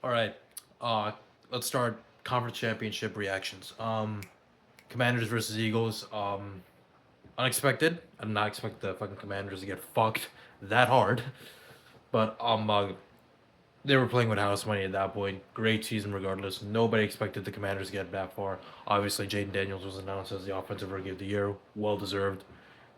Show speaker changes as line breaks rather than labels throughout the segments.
All right. Uh, let's start conference championship reactions. Commanders versus Eagles. Unexpected. I did not expect the fucking Commanders to get fucked that hard, but they were playing with house money at that point. Great season regardless. Nobody expected the Commanders to get that far. Obviously, Jaden Daniels was announced as the offensive rookie of the year. Well deserved.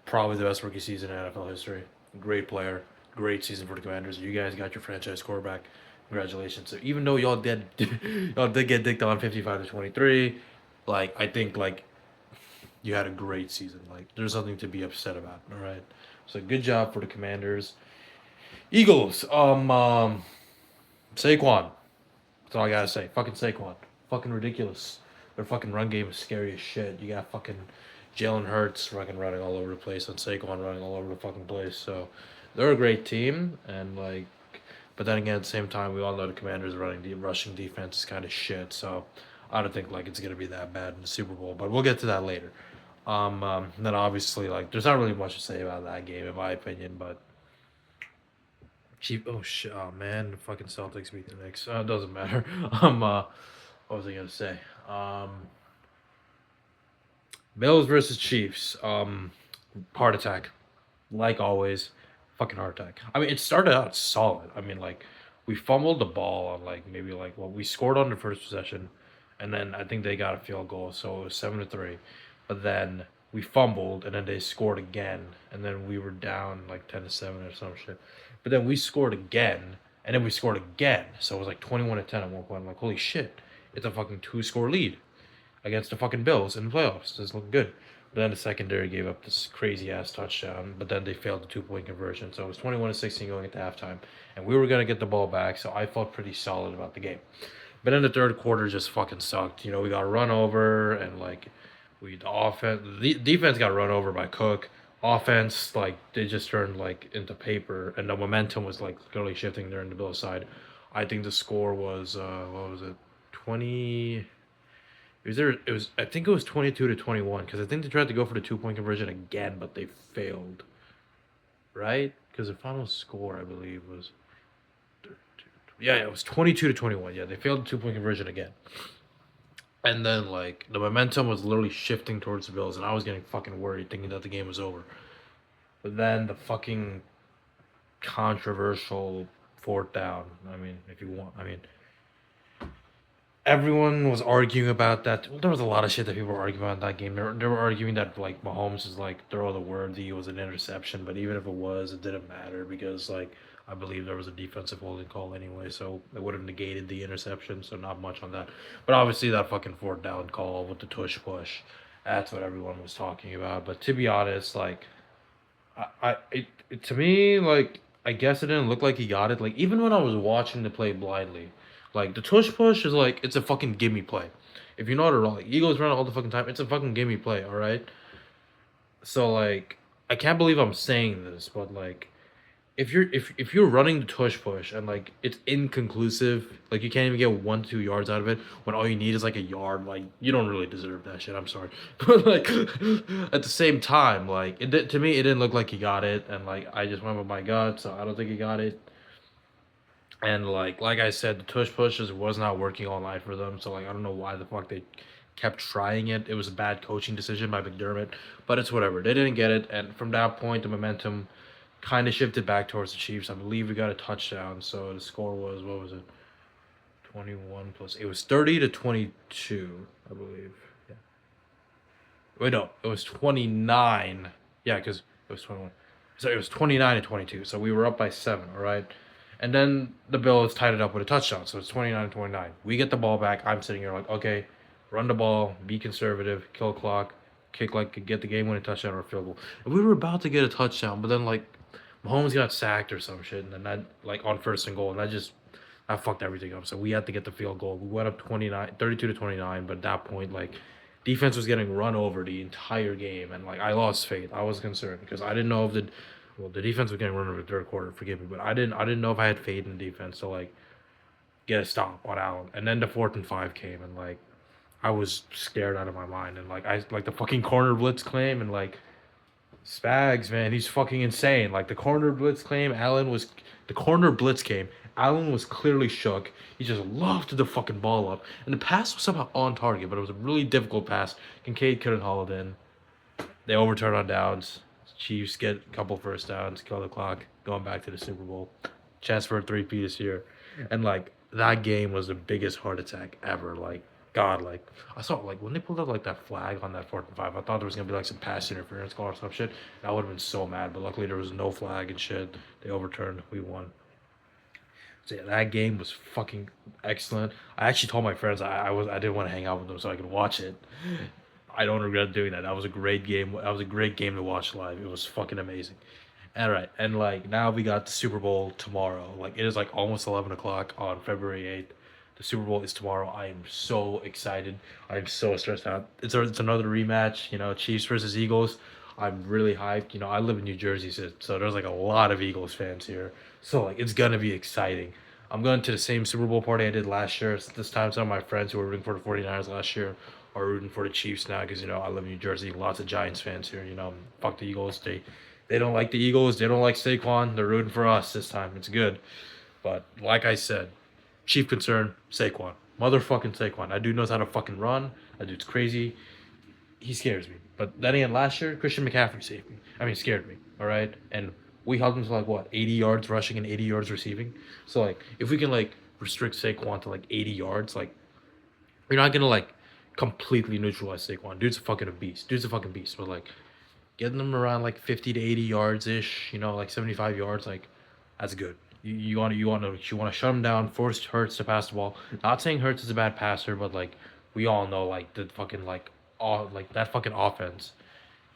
Probably the best rookie season in NFL history. Great player. Great season for the Commanders. You guys got your franchise quarterback. Congratulations. So even though y'all did y'all did get dicked on 55-23, I think you had a great season. Like there's nothing to be upset about. All right. So good job for the Commanders. Eagles. Saquon. That's all I gotta say. Fucking Saquon. Fucking ridiculous. Their fucking run game is scary as shit. You got fucking Jalen Hurts fucking running all over the place and Saquon running all over the fucking place. So they're a great team and but then again at the same time we all know the Commanders running the rushing defense is kind of shit. So I don't think it's gonna be that bad in the Super Bowl. But we'll get to that later. Then obviously there's not really much to say about that game in my opinion, but Chief. Oh shit! Oh man, the fucking Celtics beat the Knicks. It doesn't matter. What was I gonna say? Bills versus Chiefs. Heart attack, like always. Fucking heart attack. I mean, it started out solid. I mean, we fumbled the ball on maybe we scored on the first possession, and then I think they got a field goal, so it was 7-3. But then we fumbled, and then they scored again, and then we were down 10-7 or some shit. But then we scored again, and then we scored again, so it was 21-10 at one point. I'm like, holy shit, it's a fucking 2-score lead against the fucking Bills in the playoffs. It's looking good. But then the secondary gave up this crazy ass touchdown, but then they failed the 2 point conversion. So it was 21-16 going into halftime, and we were gonna get the ball back. So I felt pretty solid about the game. But in the third quarter, just fucking sucked. You know, we got run over, and the defense got run over by Cook. Offense, they just turned into paper, and the momentum was clearly shifting there in the Bills side. I think the score was what was it, 20. I think it was 22-21 because I think they tried to go for the 2 point conversion again, but they failed. Right? Because the final score I believe was, yeah, it was 22-21. Yeah, they failed the 2 point conversion again. And then the momentum was literally shifting towards the Bills, and I was getting fucking worried, thinking that the game was over. But then the fucking controversial fourth down. I mean, if you want, I mean, everyone was arguing about that. There was a lot of shit that people were arguing about in that game. They were arguing that Mahomes is throw the worthy, it was an interception, but even if it was, it didn't matter because I believe there was a defensive holding call anyway, so it would have negated the interception. So not much on that. But obviously that fucking fourth down call with the tush push, that's what everyone was talking about. But to be honest, to me I guess it didn't look like he got it. Even when I was watching the play blindly. The tush push is it's a fucking gimme play. If you know how to run, Eagles run all the fucking time. It's a fucking gimme play, all right. So I can't believe I'm saying this, but if you're running the tush push and it's inconclusive, you can't even get 1-2 yards out of it when all you need is a yard, you don't really deserve that shit. I'm sorry, but at the same time, to me it didn't look like he got it, and I just went with my gut, so I don't think he got it. And like I said, the tush pushes was not working all night for them. So I don't know why the fuck they kept trying it. It was a bad coaching decision by McDermott, but it's whatever. They didn't get it, and from that point, the momentum kind of shifted back towards the Chiefs. I believe we got a touchdown. So the score was, what was it? 21 plus. It was 30-22, I believe. Yeah. Wait, no, it was 29. Yeah, because it was 21. So it was 29-22. So we were up by 7. All right. And then the Bills tied it up with a touchdown. So it's 29-29. We get the ball back. I'm sitting here okay, run the ball, be conservative, kill clock, kick get the game-winning touchdown or a field goal. And we were about to get a touchdown, but then Mahomes got sacked or some shit, and then that on first and goal, and that fucked everything up. So we had to get the field goal. We went up 32-29, but at that point defense was getting run over the entire game, and I lost faith. I was concerned because I didn't know if the defense was getting run over the third quarter. Forgive me, but I didn't know if I had faith in the defense to get a stop on Allen. And then the 4th and 5 came, and I was scared out of my mind. And the fucking corner blitz claim, and Spags, man, he's fucking insane. Like the corner blitz came. Allen was clearly shook. He just lofted the fucking ball up, and the pass was somehow on target, but it was a really difficult pass. Kincaid couldn't haul it in. They overturn on downs. Chiefs get a couple first downs, kill the clock, going back to the Super Bowl. Chance for a three-peat this year. And like that game was the biggest heart attack ever. Like, God, like I saw like when they pulled out like that flag on that 4th and 5, I thought there was gonna be like some pass interference call or some shit. And I would have been so mad, but luckily there was no flag and shit. They overturned, we won. So yeah, that game was fucking excellent. I actually told my friends I didn't want to hang out with them so I could watch it. I don't regret doing that. That was a great game. That was a great game to watch live. It was fucking amazing. All right, and like now we got the Super Bowl tomorrow. Like it is like almost 11 o'clock on February 8th. The Super Bowl is tomorrow. I am so excited. I'm so stressed out. It's another rematch. You know, Chiefs versus Eagles. I'm really hyped. You know, I live in New Jersey, so there's like a lot of Eagles fans here. So like it's gonna be exciting. I'm going to the same Super Bowl party I did last year. So this time, some of my friends who were rooting for the 49ers last year are rooting for the Chiefs now because, you know, I live in New Jersey. Lots of Giants fans here. You know, fuck the Eagles. They don't like the Eagles. They don't like Saquon. They're rooting for us this time. It's good. But like I said, chief concern, Saquon. Motherfucking Saquon. That dude knows how to fucking run. That dude's crazy. He scares me. But then again, last year, Christian McCaffrey saved me. I mean, scared me. All right? And we held him to like what, 80 yards rushing and 80 yards receiving. So like, if we can like restrict Saquon to like 80 yards, like you're not gonna like completely neutralize Saquon. Dude's a fucking beast. Dude's a fucking beast. But like getting them around like 50 to 80 yards ish, you know, like 75 yards, like that's good. You want to shut him down, force Hurts to pass the ball. Not saying Hurts is a bad passer, but like we all know like the fucking like all like that fucking offense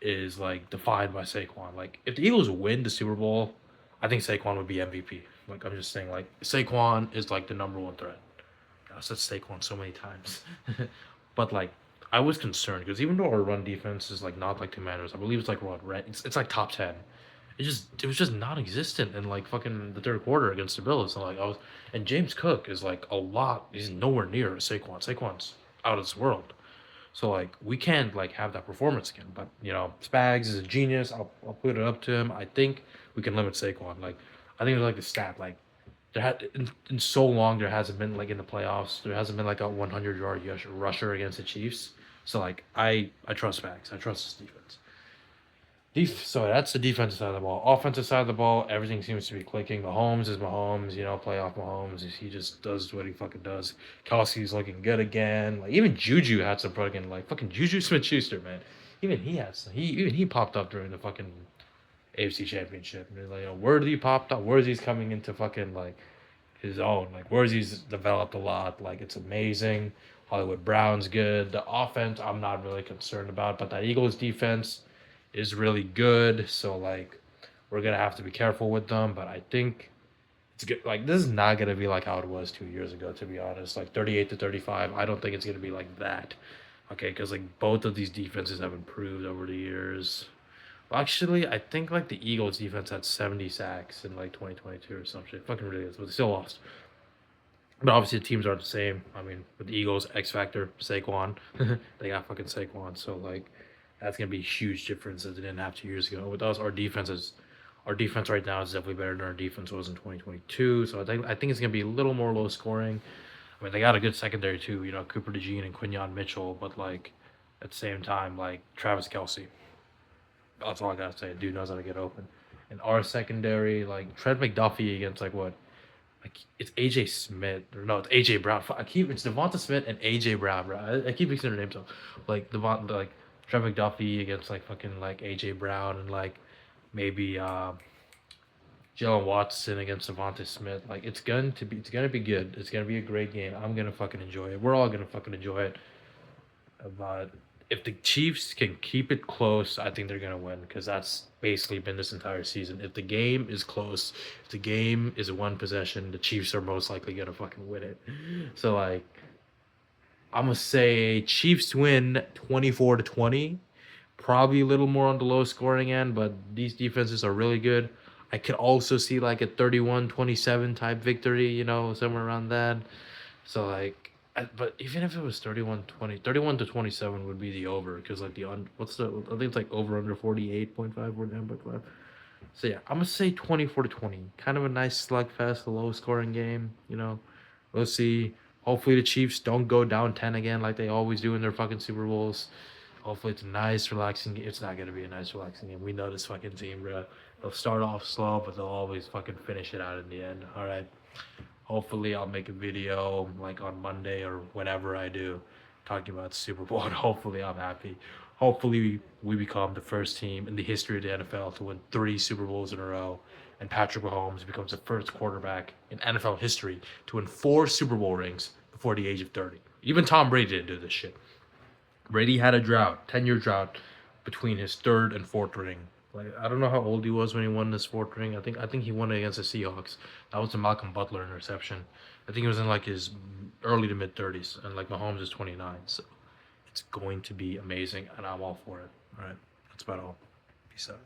is like defined by Saquon. Like if the Eagles win the Super Bowl, I think Saquon would be MVP. Like I'm just saying, like Saquon is like the number one threat. I said Saquon so many times, but like I was concerned because even though our run defense is like not like Commanders, I believe it's like what right? It's like top 10. It was just non-existent in like fucking the third quarter against the Bills. And like I was, and James Cook is like a lot. He's nowhere near Saquon. Saquon's out of this world. So like we can't like have that performance again. But you know, Spags is a genius. I'll put it up to him. I think we can limit Saquon. Like I think it's like the stat. Like there had in so long there hasn't been like in the playoffs. There hasn't been like a 100-yard rusher against the Chiefs. So like I trust Spags. I trust his defense. So that's the defensive side of the ball. Offensive side of the ball, everything seems to be clicking. Mahomes is Mahomes, you know, playoff Mahomes. He just does what he fucking does. Kelsey's looking good again. Like even Juju had some fucking like fucking Juju Smith-Schuster, man. Even he has he popped up during the fucking AFC Championship. And like, you know, Worthy popped up. Worthy's coming into fucking like his own. Like Worthy's developed a lot. Like it's amazing. Hollywood Brown's good. The offense I'm not really concerned about, but that Eagles defense is really good. So like we're gonna have to be careful with them. But I think it's good. Like this is not gonna be like how it was 2 years ago, to be honest. Like 38-35. I don't think it's gonna be like that. Okay, because like both of these defenses have improved over the years. Well, actually, I think like the Eagles defense had 70 sacks in like 2022 or some shit. Fucking ridiculous, but they still lost. But obviously the teams aren't the same. I mean, with the Eagles, X Factor, Saquon, they got fucking Saquon. So like, that's gonna be a huge difference that they didn't have 2 years ago. With us, our defense right now is definitely better than our defense was in 2022. So I think it's gonna be a little more low scoring. I mean, they got a good secondary too. You know, Cooper DeJean and Quinyon Mitchell, but like at the same time, like Travis Kelsey. That's all I gotta say. Dude knows how to get open. And our secondary, like Trent McDuffie against like what? Like it's AJ Smith. Or no, it's AJ Brown. It's Devonta Smith and AJ Brown, bro. I keep mixing their names up. Like like Trent McDuffie against like fucking like AJ Brown and like maybe Jalen Watson against Devonta Smith. Like it's gonna be good. It's gonna be a great game. I'm gonna fucking enjoy it. We're all gonna fucking enjoy it. But if the Chiefs can keep it close, I think they're gonna win because that's basically been this entire season. If the game is close, if the game is one possession, the Chiefs are most likely gonna fucking win it. So like, I'm gonna say Chiefs win 24-20. Probably a little more on the low scoring end, but these defenses are really good. I could also see like a 31-27 type victory, you know, somewhere around that. So like But even if it was 31-20, 31-27 would be the over because like what's the I think it's like over under 48.5 or 9.5. So yeah, I'm gonna say 24-20. Kind of a nice slugfest, a low scoring game. You know, we'll see. Hopefully the Chiefs don't go down 10 again like they always do in their fucking Super Bowls. Hopefully it's a nice relaxing game. It's not gonna be a nice relaxing game. We know this fucking team, bro. They'll start off slow, but they'll always fucking finish it out in the end. All right. Hopefully, I'll make a video like on Monday or whenever I do, talking about the Super Bowl. And hopefully, I'm happy. Hopefully, we become the first team in the history of the NFL to win 3 Super Bowls in a row. And Patrick Mahomes becomes the first quarterback in NFL history to win 4 Super Bowl rings before the age of 30. Even Tom Brady didn't do this shit. Brady had a drought, 10-year drought, between his third and fourth ring. Like I don't know how old he was when he won his fourth ring. I think he won it against the Seahawks. That was the Malcolm Butler interception. I think he was in like his early to mid 30s, and like Mahomes is 29. So it's going to be amazing, and I'm all for it. All right, that's about all. Peace out.